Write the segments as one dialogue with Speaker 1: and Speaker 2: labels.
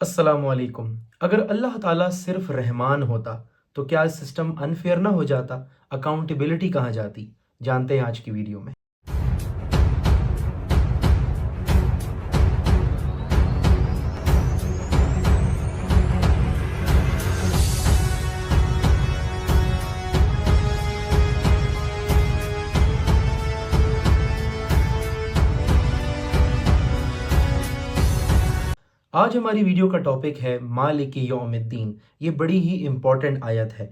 Speaker 1: अस्सलाम वालेकुम। अगर अल्लाह ताला सिर्फ रहमान होता तो क्या सिस्टम अनफेयर ना हो जाता? अकाउंटेबिलिटी कहाँ जाती? जानते हैं आज की वीडियो में। आज हमारी वीडियो का टॉपिक है मालिक यौमिद्दीन। ये बड़ी ही इम्पोर्टेंट आयत है।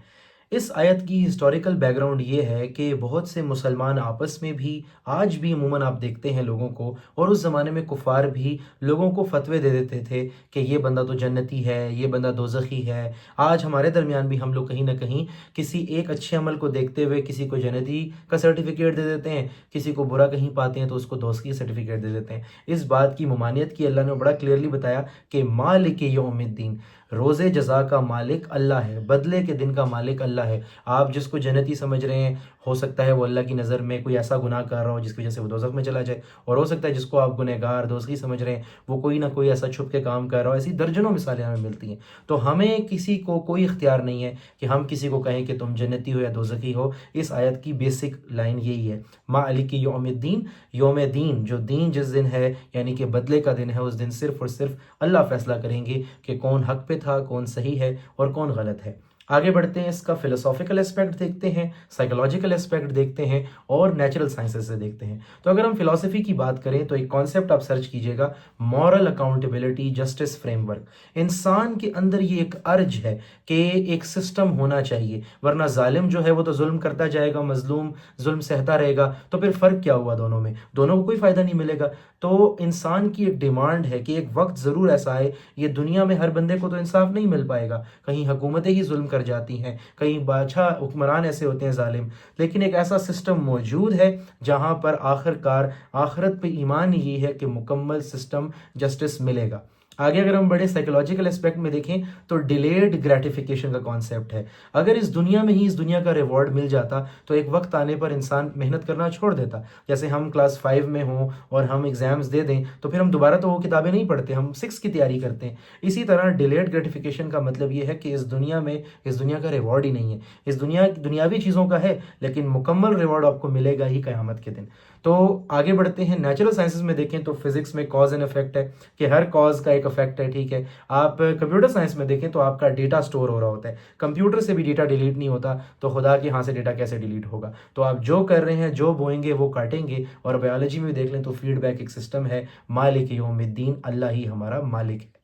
Speaker 1: इस आयत की हिस्टोरिकल बैकग्राउंड ये है कि बहुत से मुसलमान आपस में भी आज भी अमूमन आप देखते हैं लोगों को, और उस ज़माने में कुफ़ार भी लोगों को फतवे दे देते थे कि ये बंदा तो जन्नती है, ये बंदा दोज़खी है। आज हमारे दरमियान भी हम लोग कहीं ना कहीं किसी एक अच्छे अमल को देखते हुए किसी को जन्नती का सर्टिफिकेट दे देते हैं, किसी को बुरा कहीं पाते हैं तो उसको दोज़खी सर्टिफिकेट दे देते हैं। इस बात की ममानियत की अल्लाह ने बड़ा क्लियरली बताया कि मालिक यौमिद्दीन, रोज़े जज़ा का मालिक अल्लाह है, बदले के दिन का मालिक अल्लाह है। आप जिसको जन्नती समझ रहे हैं, हो सकता है वो अल्लाह की नज़र में कोई ऐसा गुनाह कर रहा हो जिसकी वजह से वो दोज़ख में चला जाए, और हो सकता है जिसको आप गुनहगार दोज़खी समझ रहे हैं वो कोई ना कोई ऐसा छुप के काम कर रहा हो। ऐसी दर्जनों मिसालें हमें मिलती हैं। तो हमें किसी को कोई इख्तियार नहीं है कि हम किसी को कहें कि तुम जन्नती हो या दोज़खी हो। इस आयत की बेसिक लाइन यही है, मालिक यौमिद्दीन। यौम दीन, जो दीन जिस दिन है यानी कि बदले का दिन है, उस दिन सिर्फ और सिर्फ अल्लाह फैसला करेंगे कि कौन हक पे था, कौन सही है और कौन गलत है। आगे बढ़ते हैं, इसका फिलोसॉफिकल एस्पेक्ट देखते हैं, साइकोलॉजिकल एस्पेक्ट देखते हैं और नेचुरल साइंसेस से देखते हैं। तो अगर हम फिलोसफी की बात करें तो एक कॉन्सेप्ट आप सर्च कीजिएगा, मॉरल अकाउंटेबिलिटी जस्टिस फ्रेमवर्क। इंसान के अंदर ये एक अर्ज है कि एक सिस्टम होना चाहिए, वरना जालिम जो है वो तो जुल्म करता जाएगा, मजलूम जुल्म सहता रहेगा, तो फिर फ़र्क क्या हुआ दोनों में? दोनों को कोई फ़ायदा नहीं मिलेगा। तो इंसान की एक डिमांड है कि एक वक्त ज़रूर ऐसा आए, ये दुनिया में हर बंदे को तो इंसाफ नहीं मिल पाएगा, कहीं हुकूमतें ही जुल्म कर जाती हैं, कहीं बादशाह हुक्मरान ऐसे होते हैं जालिम, लेकिन एक ऐसा सिस्टम मौजूद है जहां पर आखिरकार आखिरत पे ईमान ये है कि मुकम्मल सिस्टम जस्टिस मिलेगा। आगे अगर हम बड़े साइकोलॉजिकल एस्पेक्ट में देखें तो डिलेड ग्रेटिफिकेशन का कॉन्सेप्ट है। अगर इस दुनिया में ही इस दुनिया का रिवॉर्ड मिल जाता तो एक वक्त आने पर इंसान मेहनत करना छोड़ देता। जैसे हम क्लास 5 में हों और हम एग्जाम्स दे दें तो फिर हम दोबारा तो वो किताबें नहीं पढ़ते, हम 6 की तैयारी करते हैं। इसी तरह डिलेड ग्रेटिफिकेशन का मतलब ये है कि इस दुनिया में इस दुनिया का रिवॉर्ड ही नहीं है, इस दुनिया दुनियावी चीज़ों का है, लेकिन मुकम्मल रिवॉर्ड आपको मिलेगा ही क़यामत के दिन। तो आगे बढ़ते हैं, नेचुरल साइंसेज में देखें तो फिजिक्स में कॉज एंड इफेक्ट है कि हर कॉज का एक इफेक्ट है, ठीक है। आप कंप्यूटर साइंस में देखें तो आपका डेटा स्टोर हो रहा होता है, कंप्यूटर से भी डेटा डिलीट नहीं होता, तो खुदा के यहाँ से डेटा कैसे डिलीट होगा? तो आप जो कर रहे हैं, जो बोएंगे वो काटेंगे। और बायोलॉजी में भी देख लें तो फीडबैक एक सिस्टम है, मालिक यौमिद्दीन, अल्लाह ही हमारा मालिक है।